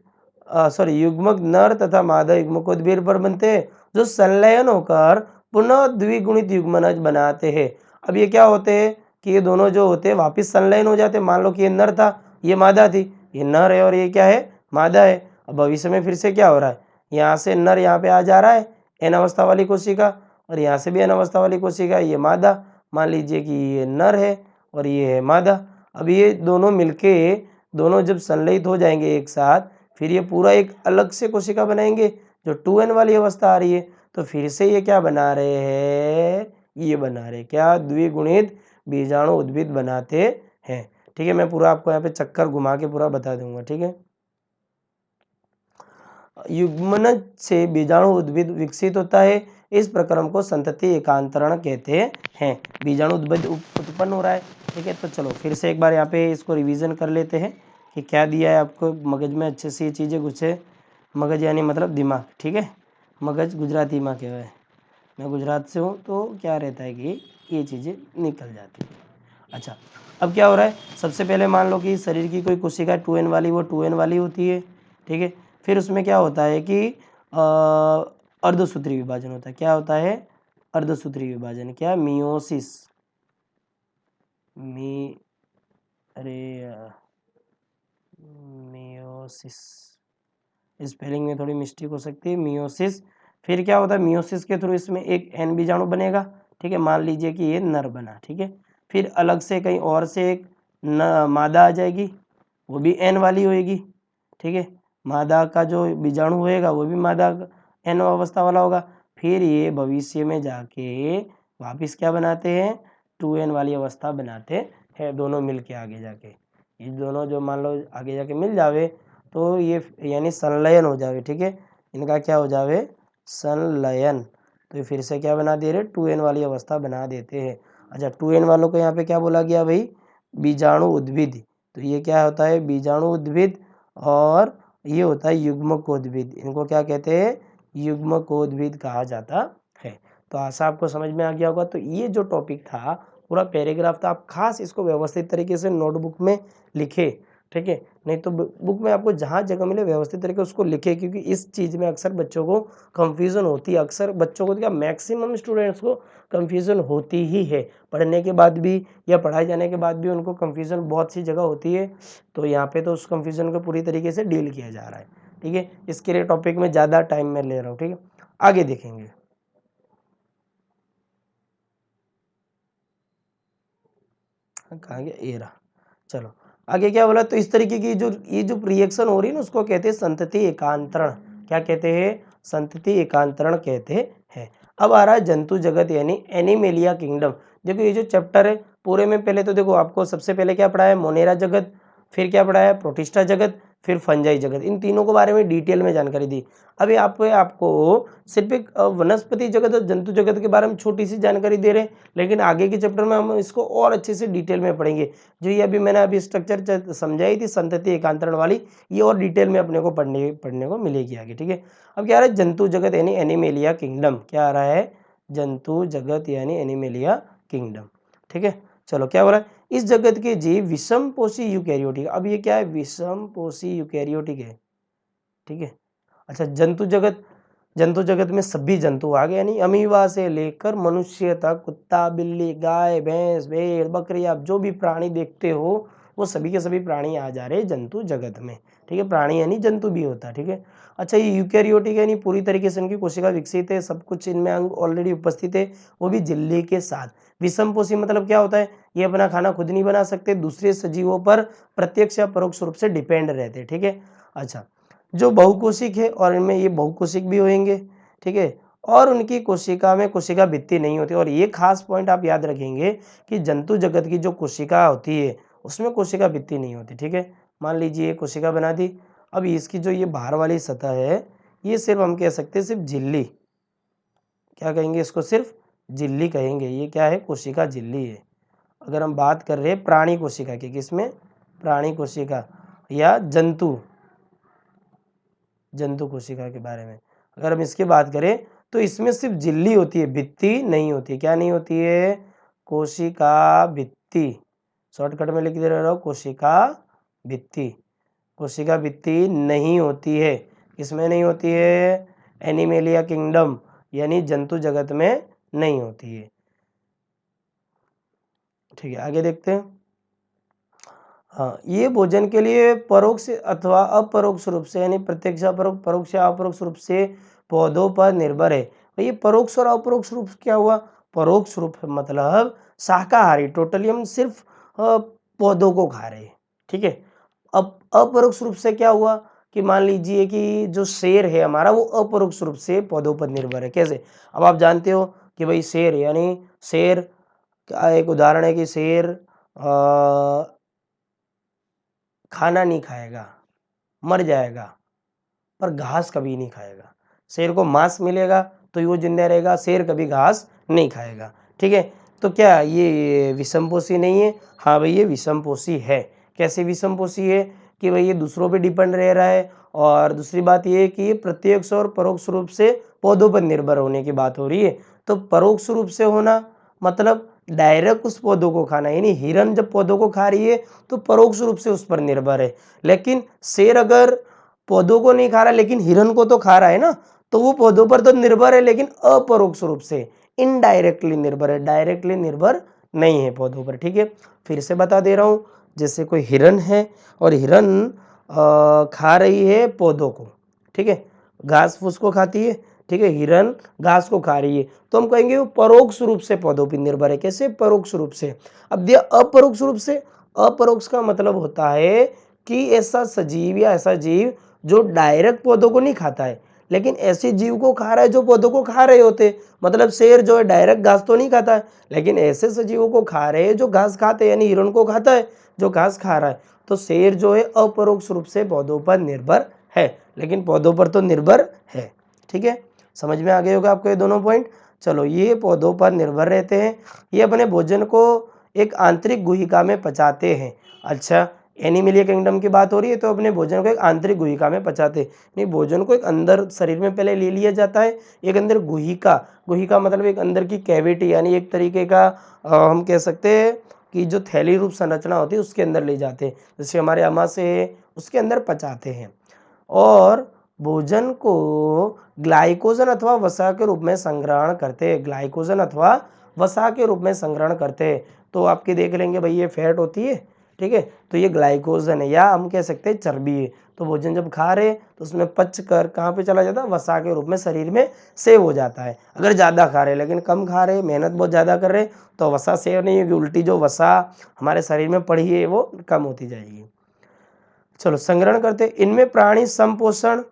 युग्मक नर तथा मादा युग्मकोद्भिद पर बनते हैं जो संलयन होकर पुनः द्विगुणित युग्मनज बनाते हैं। अब ये क्या होते हैं कि ये दोनों जो होते हैं वापिस संलयन हो जाते हैं। मान लो कि ये नर था ये मादा थी, ये नर है और ये क्या है, मादा है। अब भविष्य में फिर से क्या हो रहा है, यहाँ से नर यहाँ पे आ जा रहा है n अवस्था वाली कोशिका और यहाँ से भी n अवस्था वाली कोशिका, ये मादा। मान लीजिए कि ये नर है और ये है मादा। अब ये दोनों मिलके दोनों जब संलयित हो जाएंगे एक साथ, फिर ये पूरा एक अलग से कोशिका बनाएंगे जो 2n वाली अवस्था आ रही है। तो फिर से ये क्या बना रहे हैं, ये बना रहे क्या, द्विगुणित बीजाणु उद्भिद बनाते हैं। ठीक है, मैं पूरा आपको यहाँ पे चक्कर घुमा के पूरा बता दूंगा। ठीक है, युग्मनज से बीजाणु उद्भिद विकसित होता है। इस प्रक्रम को संतति एकांतरण कहते हैं। बीजाणु उद्भिद उत्पन्न हो रहा है। ठीक है, तो चलो फिर से एक बार यहाँ पे इसको रिवीजन कर लेते हैं कि क्या दिया है आपको मगज में, अच्छे से ये चीज़ें घुसे। मगज यानी मतलब दिमाग। ठीक है, मगज गुजराती में कहवा है, मैं गुजरात से हूँ तो क्या रहता है कि ये चीज़ें निकल जाती है। अच्छा अब क्या हो रहा है, सबसे पहले मान लो कि शरीर की कोई कोशिका 2n वाली, वो 2n वाली होती है। ठीक है, फिर उसमें क्या होता है कि अर्धसूत्री विभाजन होता है। क्या होता है, अर्धसूत्री विभाजन, क्या, मियोसिस। मियोसिस, स्पेलिंग में थोड़ी मिस्टेक हो सकती है, मियोसिस। फिर क्या होता है, मियोसिस के थ्रू इसमें एक n बीजाणु बनेगा। ठीक है, मान लीजिए कि ये नर बना। ठीक है, फिर अलग से कहीं और से एक मादा आ जाएगी, वो भी n वाली होएगी। ठीक है, मादा का जो बीजाणु होएगा वो भी मादा n अवस्था वाला होगा। फिर ये भविष्य में जाके वापिस क्या बनाते हैं, 2n वाली अवस्था बनाते हैं, दोनों मिल के आगे जाके। ये दोनों जो मान लो आगे जाके मिल जावे तो ये यानी संलयन हो जावे। ठीक है, इनका क्या हो जावे, संलयन। तो फिर से क्या बना दे रहे, 2n वाली अवस्था बना देते हैं। अच्छा 2n वालों को यहाँ पे क्या बोला गया भाई, बीजाणु उद्भिद। तो ये क्या होता है, बीजाणु उद्भिद और ये होता है युग्मकोद्भिद। इनको क्या कहते हैं, युग्मकोद्भिद कहा जाता है। तो आशा आपको समझ में आ गया होगा। तो ये जो टॉपिक था, पूरा पैराग्राफ था, आप खास इसको व्यवस्थित तरीके से नोटबुक में लिखे, ठीक है। नहीं तो बुक में आपको जहाँ जगह मिले व्यवस्थित तरीके उसको लिखे, क्योंकि इस चीज़ में अक्सर बच्चों को कंफ्यूजन होती है। अक्सर बच्चों को क्या, मैक्सिमम स्टूडेंट्स को कंफ्यूजन होती ही है, पढ़ने के बाद भी या पढ़ाई जाने के बाद भी उनको कंफ्यूजन बहुत सी जगह होती है। तो यहाँ पे तो उस कंफ्यूजन को पूरी तरीके से डील किया जा रहा है, ठीक है। इसके लिए टॉपिक में ज़्यादा टाइम मैं ले रहा हूँ, ठीक है। आगे देखेंगे। कहाँ गया, ये रहा। चलो आगे क्या बोला, तो इस तरीके की जो ये जो रिएक्शन हो रही है ना, उसको कहते हैं संतति एकांतरण। क्या कहते हैं, संतति एकांतरण कहते हैं। अब आ रहा है जंतु जगत यानी एनिमेलिया किंगडम। देखो ये जो चैप्टर है पूरे में, पहले तो देखो आपको सबसे पहले क्या पढ़ा है, मोनेरा जगत, फिर क्या पढ़ा है, प्रोटिस्टा जगत, फिर फंजाई जगत। इन तीनों के बारे में डिटेल में जानकारी दी। अभी आपको सिर्फ एक वनस्पति जगत और जंतु जगत के बारे में छोटी सी जानकारी दे रहे हैं, लेकिन आगे के चैप्टर में हम इसको और अच्छे से डिटेल में पढ़ेंगे। जो ये अभी मैंने अभी स्ट्रक्चर समझाई थी संतति एकांतरण वाली, ये और डिटेल में अपने को पढ़ने को मिलेगी आगे, ठीक है। अब क्या आ रहा है, जंतु जगत यानी एनिमेलिया किंगडम। क्या आ रहा है, जंतु जगत यानी एनिमेलिया किंगडम, ठीक है। चलो क्या हो रहा है, इस जगत के जीव विषम पोषी यूकैरियोटिक। अब ये क्या है, विषम पोषी यूकैरियोटिक है, ठीक है। अच्छा, जंतु जगत में सभी जंतु आ गए, यानी अमीबा से लेकर मनुष्य तक, कुत्ता, बिल्ली, गाय, भैंस, भेड़, बकरी, आप जो भी प्राणी देखते हो वो सभी के सभी प्राणी आ जा रहे हैं जंतु जगत में, ठीक है। प्राणी यानी जंतु भी होता है, ठीक है। अच्छा, ये यूकैरियोटिक यानी पूरी तरीके से इनकी कोशिका विकसित है, सब कुछ इनमें अंग ऑलरेडी उपस्थित है, वो भी झिल्ली के साथ। विषमपोषी मतलब क्या होता है, ये अपना खाना खुद नहीं बना सकते, दूसरे सजीवों पर प्रत्यक्ष या परोक्ष रूप से डिपेंड रहते हैं, ठीक है। अच्छा, जो बहुकोशिक है और इनमें ये बहुकोशिक भी होंगे, ठीक है। और उनकी कोशिका में कोशिका भित्ति नहीं होती। और ये खास पॉइंट आप याद रखेंगे कि जंतु जगत की जो कोशिका होती है उसमें कोशिका भित्ति नहीं होती, ठीक है। मान लीजिए कोशिका बना दी, अब इसकी जो ये बाहर वाली सतह है, ये सिर्फ हम कह सकते हैं सिर्फ झिल्ली, क्या कहेंगे इसको, सिर्फ झिल्ली कहेंगे। ये क्या है, कोशिका झिल्ली है। अगर हम बात कर रहे हैं प्राणी कोशिका की, किसमें, प्राणी कोशिका या जंतु कोशिका के बारे में अगर हम इसकी बात करें, तो इसमें सिर्फ झिल्ली होती है, भित्ति नहीं होती। क्या नहीं होती है, कोशिका भित्ति। शॉर्टकट में लिख दे रहा हूँ, कोशिका भित्ति। कोशिका भित्ति नहीं होती है, इसमें नहीं होती है, एनिमेलिया किंगडम यानी जंतु जगत में नहीं होती है, ठीक है। आगे देखते हैं। हाँ, ये भोजन के लिए परोक्ष अथवा अपरोक्ष रूप से, यानी प्रत्यक्ष अपरोक्ष, परोक्ष या अपरोक्ष रूप से पौधों पर निर्भर है। तो ये परोक्ष और अपरोक्ष रूप क्या हुआ, परोक्ष रूप मतलब शाकाहारी, टोटली हम सिर्फ पौधों को खा रहे हैं, ठीक है। अब अपरोक्ष रूप से क्या हुआ कि मान लीजिए कि जो शेर है हमारा, वो अपरोक्ष रूप से पौधों पर निर्भर है। कैसे, अब आप जानते हो कि भाई शेर, यानी शेर का एक उदाहरण है कि शेर खाना नहीं खाएगा, मर जाएगा, पर घास कभी नहीं खाएगा। शेर को मांस मिलेगा तो ही वो जिंदा रहेगा, शेर कभी घास नहीं खाएगा, ठीक है। तो क्या ये विषमपोषी नहीं है, हाँ भाई ये विषमपोषी है। कैसे विषमपोषी है कि भाई ये दूसरों पे डिपेंड रह रहा है, और दूसरी बात ये है कि ये प्रत्यक्ष और परोक्ष रूप से पौधों पर निर्भर होने की बात हो रही है। तो परोक्ष रूप से होना मतलब डायरेक्ट उस पौधों को खाना, यानी हिरन जब पौधों को खा रही है तो परोक्ष रूप से उस पर निर्भर है। लेकिन शेर अगर पौधों को नहीं खा रहा लेकिन हिरन को तो खा रहा है ना, तो वो पौधों पर तो निर्भर है लेकिन अपरोक्ष रूप से, इनडायरेक्टली निर्भर है, डायरेक्टली निर्भर नहीं है पौधों पर, ठीक है। फिर से बता दे रहा हूँ, जैसे कोई हिरन है और हिरन खा रही है पौधों को, ठीक है, घास फूस को खाती है, ठीक है, हिरन घास को खा रही है, तो हम कहेंगे वो परोक्ष रूप से पौधों पर निर्भर है। कैसे, परोक्ष रूप से। अब दिया अपरोक्ष रूप से, अपरोक्ष का मतलब होता है कि ऐसा सजीव या ऐसा जीव जो डायरेक्ट पौधों को नहीं खाता है लेकिन ऐसे जीव को खा रहा है जो पौधों को खा रहे होते। मतलब शेर जो है डायरेक्ट घास तो नहीं खाता है, लेकिन ऐसे सजीवों को खा रहे हैं जो घास खाते हैं, यानी हिरण को खाता है जो घास खा रहा है। तो शेर जो है अपरोक्ष रूप से पौधों पर निर्भर है, लेकिन पौधों पर तो निर्भर है, ठीक है। समझ में आ गए होगा आपको ये दोनों पॉइंट। चलो, ये पौधों पर निर्भर रहते हैं, ये अपने भोजन को एक आंतरिक गुहिका में पचाते हैं। अच्छा, एनिमलिया किंगडम की बात हो रही है तो अपने भोजन को एक आंतरिक गुहिका में पचाते हैं। नहीं, भोजन को एक अंदर शरीर में पहले ले लिया जाता है, एक अंदर गुहिका, गुहिका मतलब एक अंदर की कैविटी, यानी एक तरीके का हम कह सकते हैं कि जो थैली रूप संरचना होती है उसके अंदर ले जाते हैं, जैसे हमारे आमाशय है उसके अंदर पचाते हैं। और भोजन को ग्लाइकोजन अथवा वसा के रूप में संग्रहण करते हैं, ग्लाइकोजन अथवा वसा के रूप में संग्रहण करते हैं। तो आपके देख लेंगे भाई ये फैट होती है, ठीक है, तो ये ग्लाइकोजन है, या हम कह सकते हैं चर्बी है। तो भोजन जब खा रहे तो उसमें पच कर कहाँ पे चला जाता है, वसा के रूप में शरीर में सेव हो जाता है। अगर ज़्यादा खा रहे लेकिन कम खा रहे, मेहनत बहुत ज़्यादा कर रहे तो वसा सेव नहीं होगी, उल्टी जो वसा हमारे शरीर में पड़ी है वो कम होती जाएगी। चलो संग्रहण करते, इनमें प्राणी संपोषण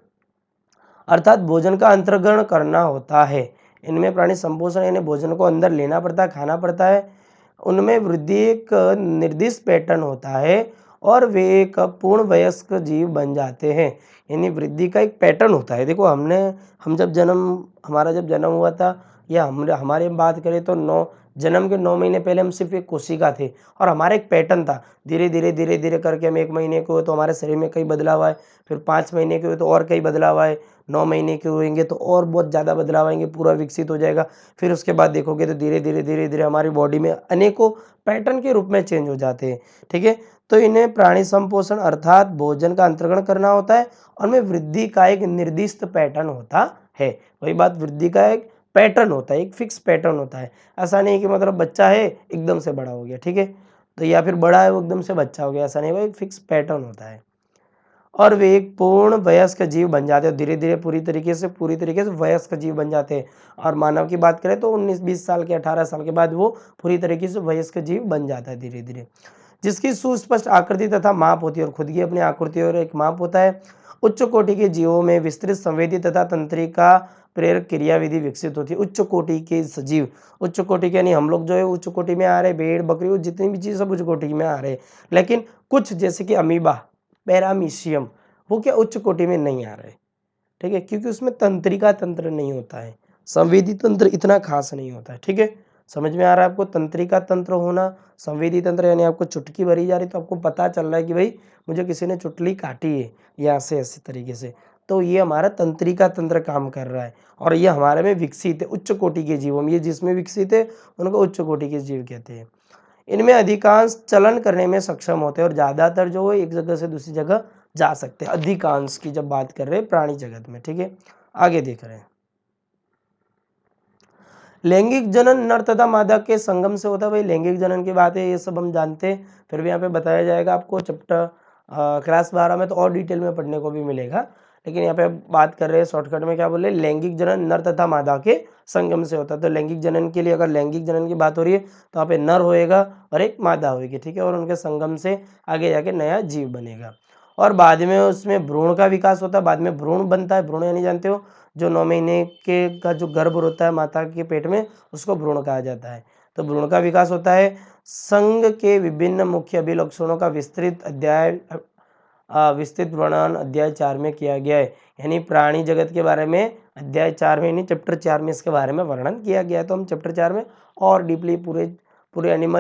अर्थात भोजन का अंतर्ग्रहण करना होता है। इनमें प्राणी संपोषण यानी भोजन को अंदर लेना पड़ता है, खाना पड़ता है। उनमें वृद्धि एक निर्दिष्ट पैटर्न होता है और वे एक पूर्ण वयस्क जीव बन जाते हैं, यानी वृद्धि का एक पैटर्न होता है। देखो हमारा जब जन्म हुआ था, या हमारे बात करें तो जन्म के 9 महीने पहले हम सिर्फ एक कोशिका थे और हमारा एक पैटर्न था। धीरे धीरे करके हम 1 महीने के हुए तो हमारे शरीर में कई बदलाव आए, फिर 5 महीने के हुए तो और कई बदलाव आए, 9 महीने के होंगे तो और बहुत ज़्यादा बदलाव आएंगे, पूरा विकसित हो जाएगा। फिर उसके बाद देखोगे तो धीरे धीरे हमारी बॉडी में अनेकों पैटर्न के रूप में चेंज हो जाते हैं, ठीक है। तो इन्हें प्राणी संपोषण अर्थात भोजन का अंतर्ग्रहण करना होता है और में वृद्धि का एक निर्दिष्ट पैटर्न होता है। वही बात, वृद्धि का एक पैटर्न होता है, एक फिक्स पैटर्न होता है। ऐसा नहीं कि मतलब बच्चा है एकदम से बड़ा हो गया, ठीक है, तो या फिर बड़ा है वो एकदम से बच्चा हो गया, ऐसा नहीं, वो एक फिक्स पैटर्न होता है। और वे एक पूर्ण वयस्क जीव बन जाते हैं, धीरे धीरे पूरी तरीके से वयस्क जीव बन जाते हैं। और मानव की बात करें तो 19-20 साल के 18 साल के बाद वो पूरी तरीके से वयस्क जीव बन जाता है धीरे धीरे, जिसकी सुस्पष्ट आकृति तथा माप होती है और खुद की अपनी आकृति और एक माप होता है। उच्च कोटि के जीवों में विस्तृत संवेदी तथा तंत्रिका प्रेरक क्रियाविधि विकसित होती है। उच्च कोटि के सजीव, उच्च कोटि के यानी हम लोग जो है उच्च कोटि में आ रहे, भेड़ बकरी वो जितनी भी चीज़ सब उच्च कोटि में आ रहे, लेकिन कुछ जैसे कि अमीबा, पैरामीशियम, वो क्या उच्च कोटि में नहीं आ रहे, ठीक है, क्योंकि उसमें तंत्रिका तंत्र नहीं होता है, संवेदी तंत्र इतना खास नहीं होता है, ठीक है। समझ में आ रहा है आपको, तंत्रिका तंत्र होना, संवेदी तंत्र यानी आपको चुटकी भरी जा रही तो आपको पता चल रहा है कि भाई मुझे किसी ने चुटली काटी है यहाँ से ऐसे तरीके से, तो ये हमारा तंत्रिका तंत्र काम कर रहा है और ये हमारे में विकसित है उच्च कोटि के जीवों में, ये जिसमें विकसित है उनको उच्च कोटि के जीव कहते हैं। इनमें अधिकांश चलन करने में सक्षम होते हैं और ज़्यादातर जो है एक जगह से दूसरी जगह जा सकते हैं, अधिकांश की जब बात कर रहे हैं प्राणी जगत में, ठीक है। आगे देख रहे हैं, लैंगिक जनन नर तथा मादा के संगम से होता है। भाई लैंगिक जनन की बात है, ये सब हम जानते हैं, फिर भी यहाँ पे बताया जाएगा आपको चैप्टर क्लास 12 में तो और डिटेल में पढ़ने को भी मिलेगा, लेकिन यहाँ पे बात कर रहे हैं शॉर्टकट में, क्या बोले, लैंगिक जनन नर तथा मादा के संगम से होता है। तो लैंगिक जनन के लिए अगर लैंगिक जनन की बात हो रही है तो यहाँ पे नर होएगा और एक मादा होगी, ठीक है, और उनके संगम से आगे जाके नया जीव बनेगा और बाद में उसमें भ्रूण का विकास होता है, बाद में भ्रूण बनता है। भ्रूण यानी जानते हो जो 9 महीने के का जो गर्भ होता है माता के पेट में उसको भ्रूण कहा जाता है। तो भ्रूण का विकास होता है। संघ के विभिन्न मुख्य अभिलक्षणों का विस्तृत वर्णन अध्याय 4 में किया गया है, यानी प्राणी जगत के बारे में अध्याय 4 में, यानी चैप्टर 4 में इसके बारे में वर्णन किया गया है। तो हम चैप्टर 4 में और डीपली पूरे एनिमल